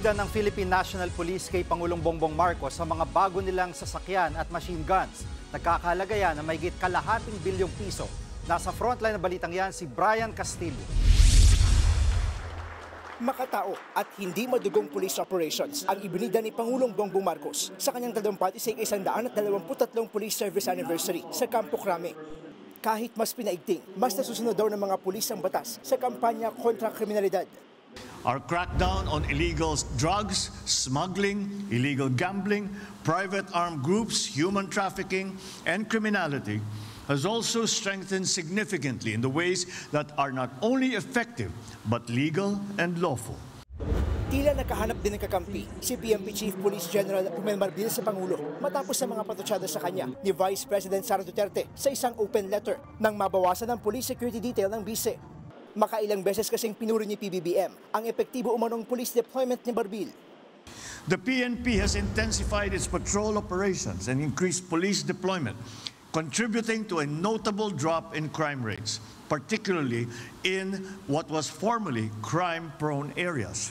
pagbibigyan ng Philippine National Police kay Pangulong Bongbong Marcos sa mga bago nilang sasakyan at machine guns. Nagkakahalaga yan na mahigit kalahating bilyong piso. Nasa frontline na balitang yan si Brian Castillo. Makatao at hindi madugong police operations ang ibinida ni Pangulong Bongbong Marcos sa kanyang talumpati sa 123 police service anniversary sa Campo Crame. Kahit mas pinaigting, mas nasusunod daw ng mga pulis ang batas sa kampanya kontra kriminalidad. Our crackdown on illegal drugs, smuggling, illegal gambling, private armed groups, human trafficking, and criminality has also strengthened significantly in the ways that are not only effective but legal and lawful. Tila nakahanap din ng kakampi si PNP Chief Police General Romel Marbil sa Pangulo matapos sa mga patutsada sa kanya ni Vice President Sara Duterte sa isang open letter nang mabawasan ang police security detail ng bise. Makailang beses kasing pinuri ni PBBM ang epektibo umanong police deployment ni Marbil. The PNP has intensified its patrol operations and increased police deployment, contributing to a notable drop in crime rates, particularly in what was formerly crime-prone areas.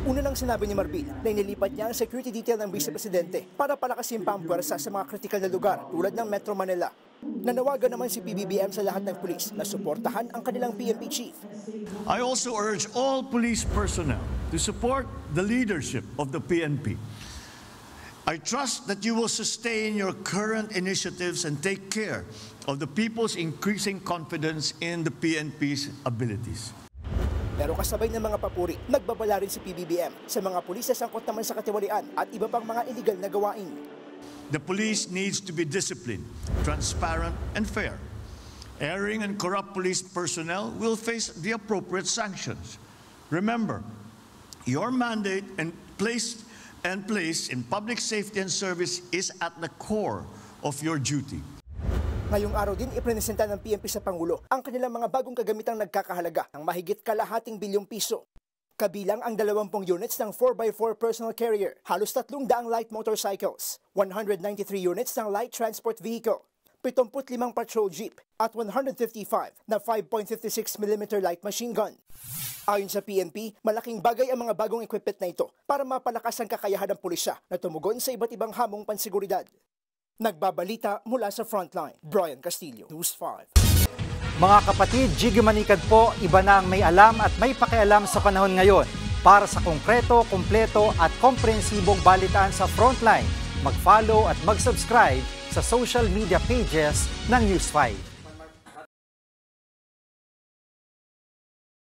Una nang sinabi ni Marbil na inilipat niya ang security detail ng Vice Presidente para palakasin pa ang puwersa sa mga kritikal na lugar tulad ng Metro Manila. Nanawagan naman si PBBM sa lahat ng pulis na suportahan ang kanilang PNP chief. I also urge all police personnel to support the leadership of the PNP. I trust that you will sustain your current initiatives and take care of the people's increasing confidence in the PNP's abilities. Pero kasabay ng mga papuri, nagbabala rin si PBBM sa mga pulis na sangkot naman sa katiwalian at iba pang mga illegal na gawain. The police needs to be disciplined, transparent, and fair. Erring and corrupt police personnel will face the appropriate sanctions. Remember, your mandate and place in public safety and service is at the core of your duty. Ngayong araw din ipresenta ng PNP sa Pangulo ang kanilang mga bagong kagamitang nagkakahalaga ng mahigit kalahating bilyong piso. Kabilang ang 20 units ng 4x4 personal carrier, halos 300 light motorcycles, 193 units ng light transport vehicle, 75 patrol jeep at 155 na 5.56mm light machine gun. Ayon sa PNP, malaking bagay ang mga bagong equipment na ito para mapalakas ang kakayahan ng pulisya na tumugon sa iba't ibang hamong pansiguridad. Nagbabalita mula sa Frontline, Brian Castillo, News 5. Mga kapatid, Jiggy Manikad po, iba na ang may alam at may pakialam sa panahon ngayon. Para sa konkreto, kumpleto at komprehensibong balitaan sa Frontline, mag-follow at mag-subscribe sa social media pages ng News 5.